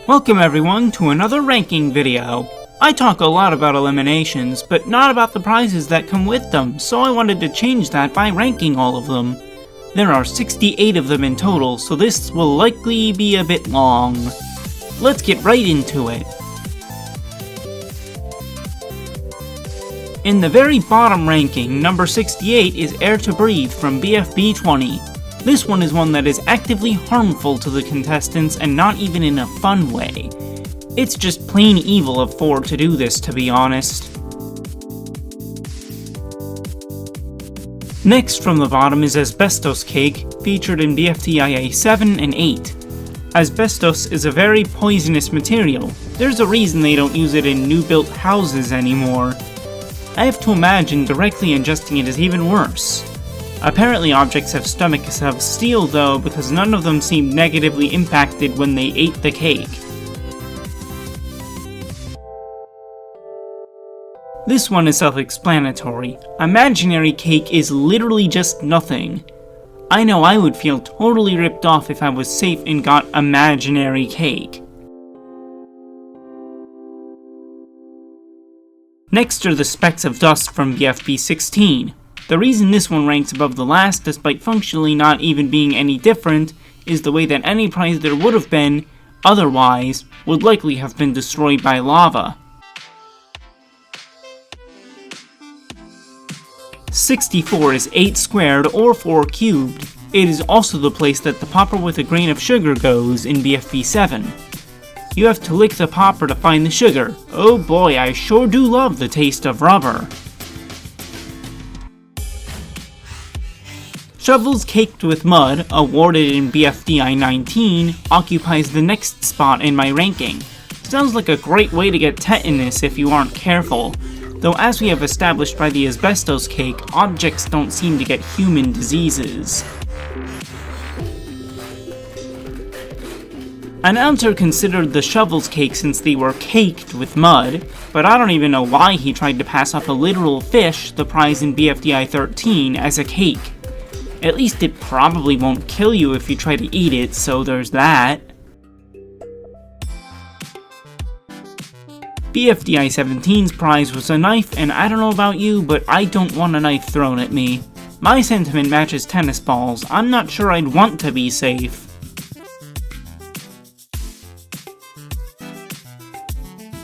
Welcome everyone to another ranking video. I talk a lot about eliminations, but not about the prizes that come with them, so I wanted to change that by ranking all of them. There are 68 of them in total, so this will likely be a bit long. Let's get right into it. In the very bottom ranking, number 68 is Air to Breathe from BFB 20. This one is one that is actively harmful to the contestants and not even in a fun way. It's just plain evil of 4 to do this, to be honest. Next from the bottom is Asbestos Cake, featured in BFDI 7 and 8. Asbestos is a very poisonous material. There's a reason they don't use it in new built houses anymore. I have to imagine directly ingesting it is even worse. Apparently objects have stomachs of steel though, because none of them seemed negatively impacted when they ate the cake. This one is self-explanatory. Imaginary cake is literally just nothing. I know I would feel totally ripped off if I was safe and got imaginary cake. Next are the Specks of Dust from BFB 16. The reason this one ranks above the last, despite functionally not even being any different, is the way that any prize there would have been, otherwise, would likely have been destroyed by lava. 64 is 8 squared or 4 cubed. It is also the place that the popper with a grain of sugar goes in BFB 7. You have to lick the popper to find the sugar. Oh boy, I sure do love the taste of rubber. Shovels Caked with Mud, awarded in BFDI 19, occupies the next spot in my ranking. Sounds like a great way to get tetanus if you aren't careful, though as we have established by the asbestos cake, objects don't seem to get human diseases. Announcer considered the Shovels Cake since they were caked with mud, but I don't even know why he tried to pass off a literal fish, the prize in BFDI 13, as a cake. At least it probably won't kill you if you try to eat it, so there's that. BFDI 17's prize was a knife, and I don't know about you, but I don't want a knife thrown at me. My sentiment matches tennis balls. I'm not sure I'd want to be safe.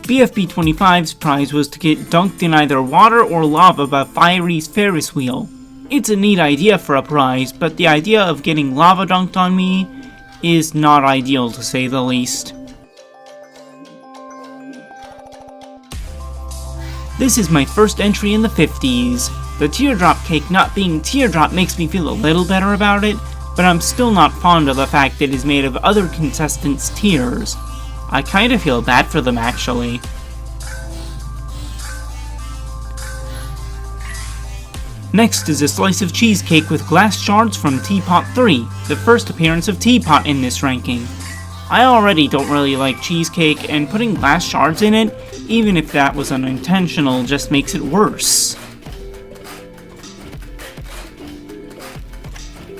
BFB 25's prize was to get dunked in either water or lava by Fiery's Ferris wheel. It's a neat idea for a prize, but the idea of getting lava dunked on me is not ideal to say the least. This is my first entry in the 50s. The teardrop cake not being teardrop makes me feel a little better about it, but I'm still not fond of the fact that it is made of other contestants' tears. I kinda feel bad for them actually. Next is a slice of cheesecake with glass shards from Teapot 3, the first appearance of Teapot in this ranking. I already don't really like cheesecake, and putting glass shards in it, even if that was unintentional, just makes it worse.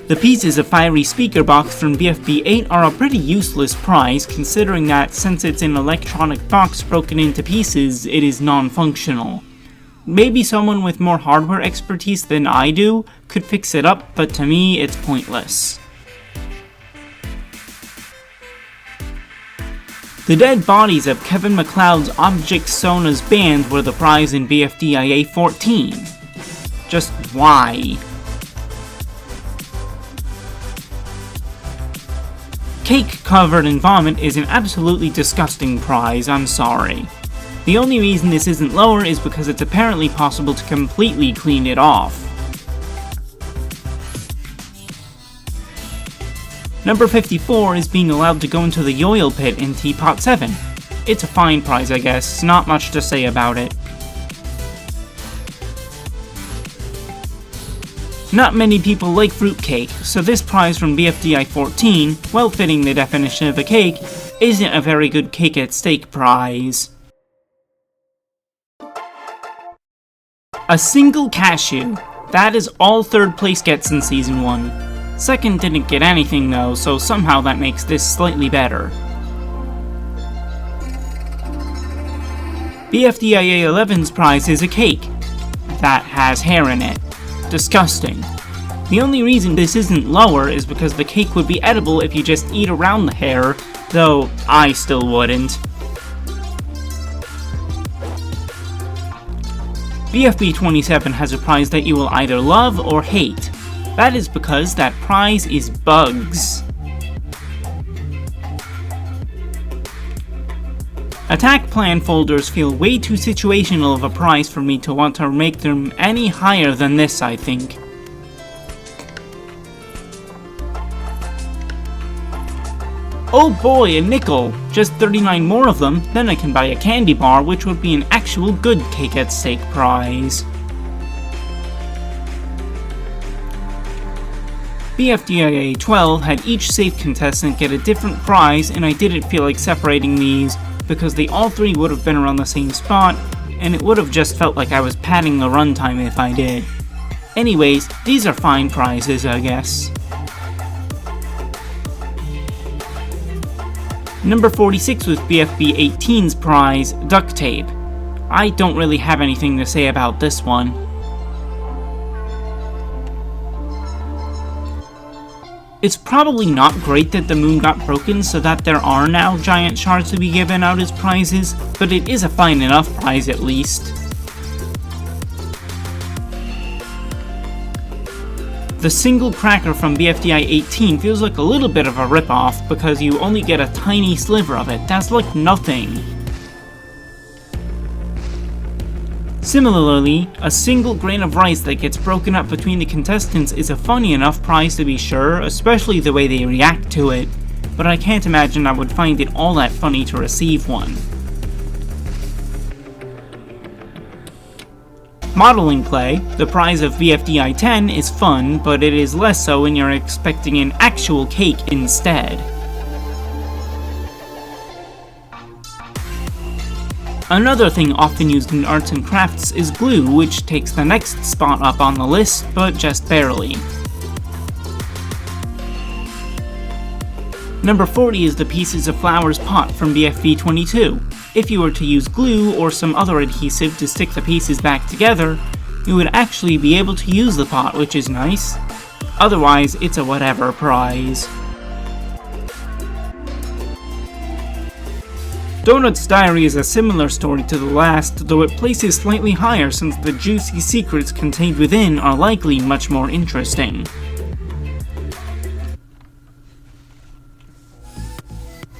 The pieces of Fiery Speaker Box from BFB 8 are a pretty useless prize, considering that since it's an electronic box broken into pieces, it is non-functional. Maybe someone with more hardware expertise than I do could fix it up, but to me, it's pointless. The dead bodies of Kevin MacLeod's Object Sona's band were the prize in BFDIA 14. Just why? Cake covered in vomit is an absolutely disgusting prize, I'm sorry. The only reason this isn't lower is because it's apparently possible to completely clean it off. Number 54 is being allowed to go into the oil pit in Teapot 7. It's a fine prize, I guess, not much to say about it. Not many people like fruitcake, so this prize from BFDI 14, well fitting the definition of a cake, isn't a very good cake at stake prize. A single cashew. That is all third place gets in Season 1. Second didn't get anything though, so somehow that makes this slightly better. BFDI 11's prize is a cake that has hair in it. Disgusting. The only reason this isn't lower is because the cake would be edible if you just eat around the hair, though I still wouldn't. BFB 27 has a prize that you will either love or hate. That is because that prize is bugs. Attack plan folders feel way too situational of a prize for me to want to make them any higher than this, I think. Oh boy, a nickel! Just 39 more of them, then I can buy a candy bar, which would be an actual good cake at stake prize. BFDIA 12 had each safe contestant get a different prize, and I didn't feel like separating these because they all three would have been around the same spot, and it would have just felt like I was padding the runtime if I did. Anyways, these are fine prizes, I guess. Number 46 was BFB 18's prize, duct tape. I don't really have anything to say about this one. It's probably not great that the moon got broken so that there are now giant shards to be given out as prizes, but it is a fine enough prize at least. The single cracker from BFDI 18 feels like a little bit of a ripoff because you only get a tiny sliver of it. That's like nothing. Similarly, a single grain of rice that gets broken up between the contestants is a funny enough prize to be sure, especially the way they react to it, but I can't imagine I would find it all that funny to receive one. Modeling play, the prize of BFDI 10, is fun, but it is less so when you're expecting an actual cake instead. Another thing often used in arts and crafts is glue, which takes the next spot up on the list, but just barely. Number 40 is the Pieces of Flowers pot from BFB 22. If you were to use glue or some other adhesive to stick the pieces back together, you would actually be able to use the pot, which is nice. Otherwise, it's a whatever prize. Donut's Diary is a similar story to the last, though it places slightly higher since the juicy secrets contained within are likely much more interesting.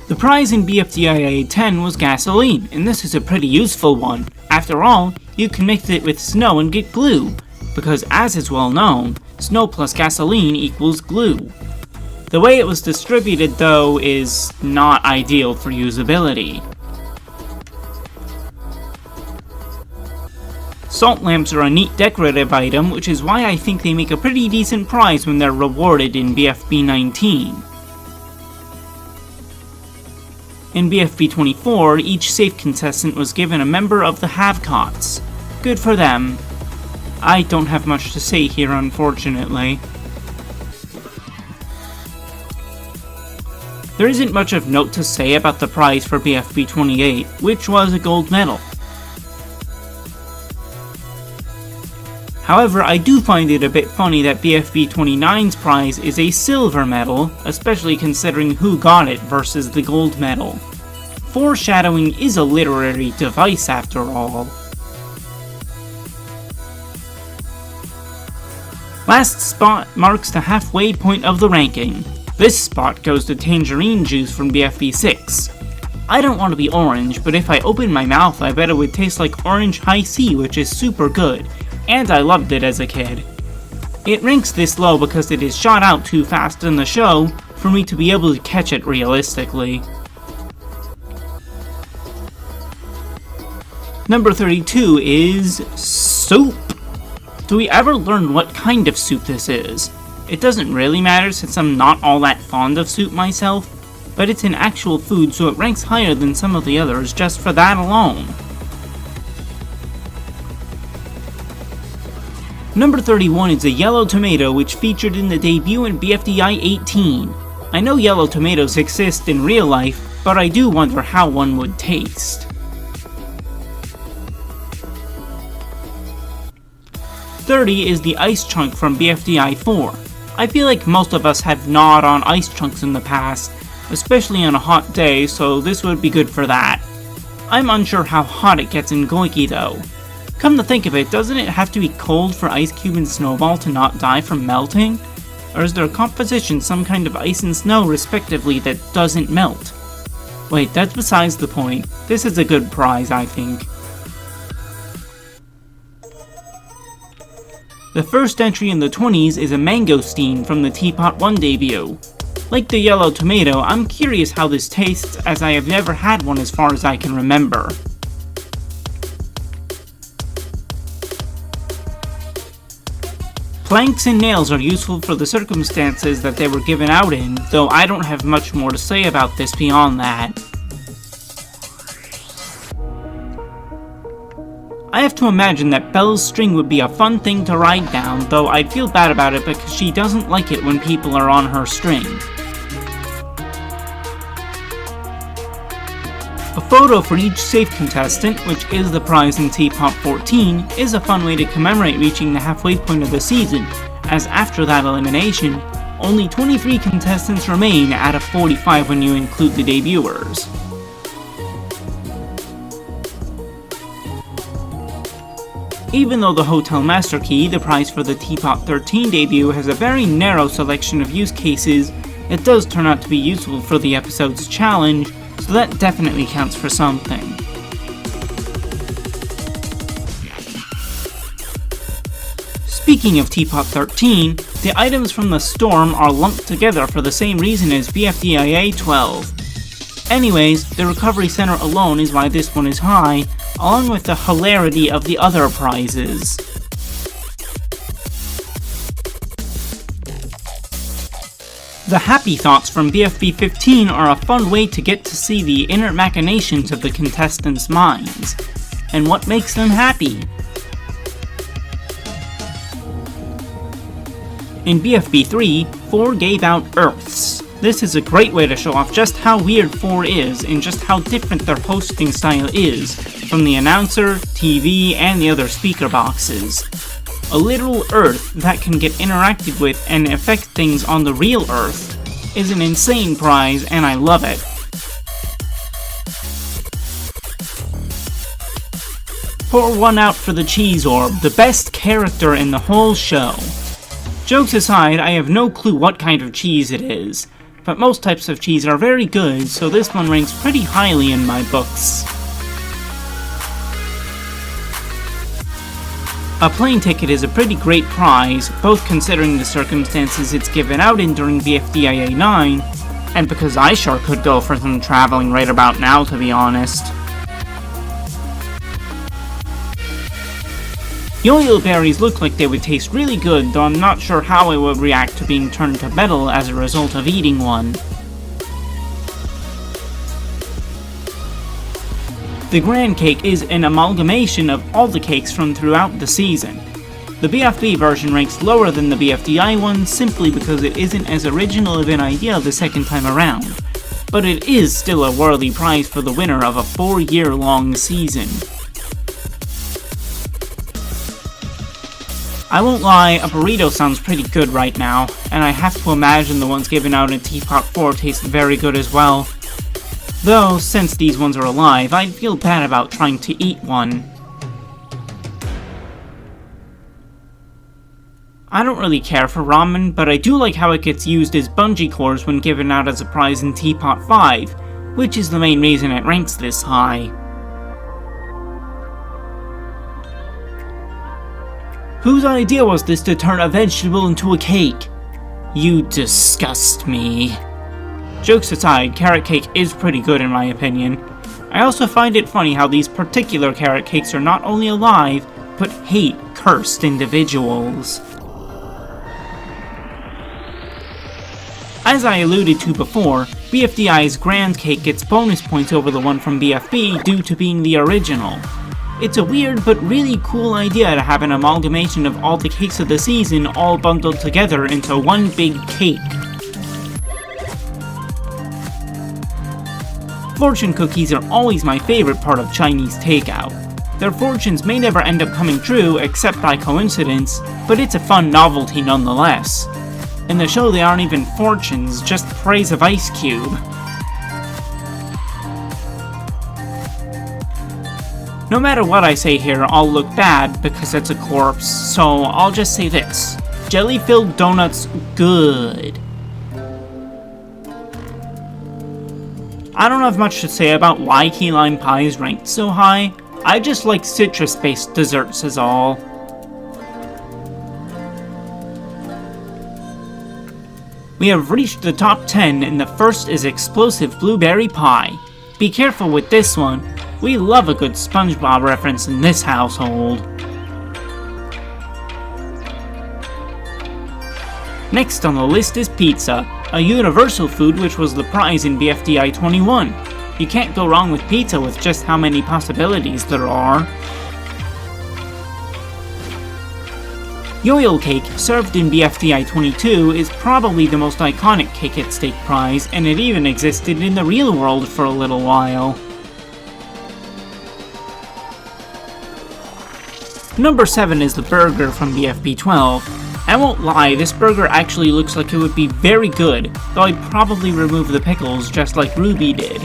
The prize in BFDIA 10 was gasoline, and this is a pretty useful one. After all, you can mix it with snow and get glue, because as is well known, snow plus gasoline equals glue. The way it was distributed, though, is not ideal for usability. Salt lamps are a neat decorative item, which is why I think they make a pretty decent prize when they're rewarded in BFB 19. In BFB 24, each safe contestant was given a member of the Have-Cots. Good for them. I don't have much to say here, unfortunately. There isn't much of note to say about the prize for BFB 28, which was a gold medal. However, I do find it a bit funny that BFB 29's prize is a silver medal, especially considering who got it versus the gold medal. Foreshadowing is a literary device after all. Last spot marks the halfway point of the ranking. This spot goes to Tangerine Juice from BFB 6. I don't want to be orange, but if I open my mouth I bet it would taste like orange high C, which is super good. And I loved it as a kid. It ranks this low because it is shot out too fast in the show for me to be able to catch it realistically. Number 32 is soup. Do we ever learn what kind of soup this is? It doesn't really matter since I'm not all that fond of soup myself, but it's an actual food so it ranks higher than some of the others just for that alone. Number 31 is a yellow tomato which featured in the debut in BFDI 18. I know yellow tomatoes exist in real life, but I do wonder how one would taste. 30 is the ice chunk from BFDI 4. I feel like most of us have gnawed on ice chunks in the past, especially on a hot day, so this would be good for that. I'm unsure how hot it gets in Goiki though. Come to think of it, doesn't it have to be cold for Ice Cube and Snowball to not die from melting? Or is their composition some kind of ice and snow respectively that doesn't melt? Wait, that's besides the point. This is a good prize, I think. The first entry in the 20s is a mangosteen from the Teapot 1 debut. Like the yellow tomato, I'm curious how this tastes as I have never had one as far as I can remember. Planks and nails are useful for the circumstances that they were given out in, though I don't have much more to say about this beyond that. I have to imagine that Belle's string would be a fun thing to ride down, though I'd feel bad about it because she doesn't like it when people are on her string. A photo for each safe contestant, which is the prize in Teapot 14, is a fun way to commemorate reaching the halfway point of the season, as after that elimination, only 23 contestants remain out of 45 when you include the debuters. Even though the Hotel Master Key, the prize for the Teapot 13 debut, has a very narrow selection of use cases, it does turn out to be useful for the episode's challenge, so that definitely counts for something. Speaking of Teapot 13, the items from the Storm are lumped together for the same reason as BFDIA 12. Anyways, the Recovery Center alone is why this one is high, along with the hilarity of the other prizes. The Happy Thoughts from BFB 15 are a fun way to get to see the inner machinations of the contestants' minds, and what makes them happy. In BFB 3, 4 gave out Earths. This is a great way to show off just how weird 4 is and just how different their hosting style is from the announcer, TV, and the other speaker boxes. A literal Earth that can get interacted with and affect things on the real Earth is an insane prize, and I love it. Pour one out for the Cheese Orb, the best character in the whole show. Jokes aside, I have no clue what kind of cheese it is, but most types of cheese are very good, so this one ranks pretty highly in my books. A plane ticket is a pretty great prize, both considering the circumstances it's given out in during BFDIA 9, and because I sure could go for some traveling right about now, to be honest. Yo-yo berries look like they would taste really good, though I'm not sure how I would react to being turned to metal as a result of eating one. The Grand Cake is an amalgamation of all the cakes from throughout the season. The BFB version ranks lower than the BFDI one simply because it isn't as original of an idea the second time around, but it is still a worthy prize for the winner of a 4-year-long season. I won't lie, a burrito sounds pretty good right now, and I have to imagine the ones given out in Teapot 4 taste very good as well. Though, since these ones are alive, I'd feel bad about trying to eat one. I don't really care for ramen, but I do like how it gets used as bungee cords when given out as a prize in Teapot 5, which is the main reason it ranks this high. Whose idea was this to turn a vegetable into a cake? You disgust me. Jokes aside, carrot cake is pretty good in my opinion. I also find it funny how these particular carrot cakes are not only alive, but hate cursed individuals. As I alluded to before, BFDI's Grand Cake gets bonus points over the one from BFB due to being the original. It's a weird but really cool idea to have an amalgamation of all the cakes of the season all bundled together into one big cake. Fortune cookies are always my favorite part of Chinese takeout. Their fortunes may never end up coming true except by coincidence, but it's a fun novelty nonetheless. In the show they aren't even fortunes, just praise of Ice Cube. No matter what I say here, I'll look bad because it's a corpse, so I'll just say this. Jelly-filled donuts, good. I don't have much to say about why key lime pie is ranked so high. I just like citrus-based desserts is all. We have reached the top 10 and the first is explosive blueberry pie. Be careful with this one. We love a good SpongeBob reference in this household. Next on the list is pizza, a universal food which was the prize in BFDI 21. You can't go wrong with pizza with just how many possibilities there are. Yoil cake, served in BFDI 22, is probably the most iconic cake at stake prize, and it even existed in the real world for a little while. Number 7 is the burger from BFB 12. I won't lie, this burger actually looks like it would be very good, though I'd probably remove the pickles just like Ruby did.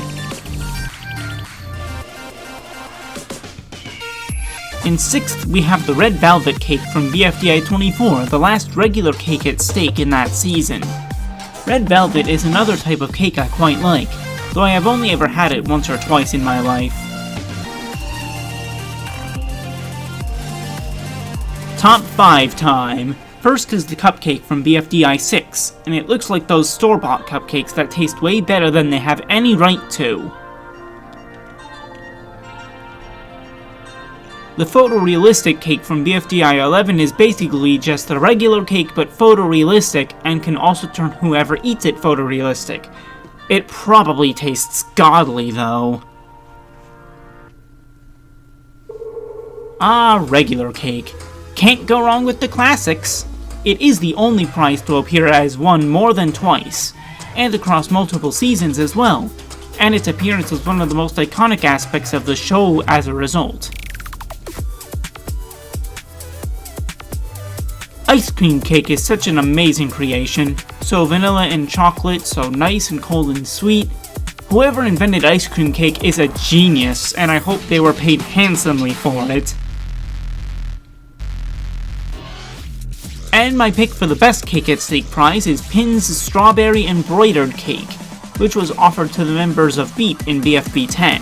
In 6th, we have the red velvet cake from BFDI 24, the last regular cake at stake in that season. Red velvet is another type of cake I quite like, though I have only ever had it once or twice in my life. Top 5 time. First is the cupcake from BFDI 6, and it looks like those store-bought cupcakes that taste way better than they have any right to. The photorealistic cake from BFDI 11 is basically just a regular cake but photorealistic and can also turn whoever eats it photorealistic. It probably tastes godly though. Ah, regular cake. Can't go wrong with the classics. It is the only prize to appear as one more than twice, and across multiple seasons as well, and its appearance was one of the most iconic aspects of the show as a result. Ice cream cake is such an amazing creation, so vanilla and chocolate, so nice and cold and sweet. Whoever invented ice cream cake is a genius, and I hope they were paid handsomely for it. And my pick for the best cake at stake prize is Pin's Strawberry Embroidered Cake, which was offered to the members of Beat in BFB 10.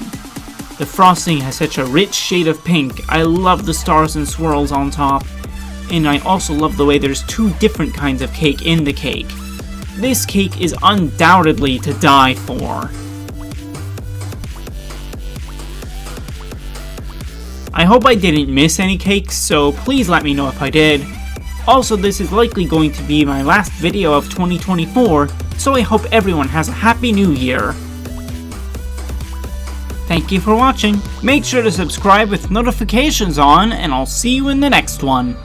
The frosting has such a rich shade of pink, I love the stars and swirls on top, and I also love the way there's 2 different kinds of cake in the cake. This cake is undoubtedly to die for. I hope I didn't miss any cakes, so please let me know if I did. Also, this is likely going to be my last video of 2024, so I hope everyone has a happy new year. Thank you for watching. Make sure to subscribe with notifications on, and I'll see you in the next one.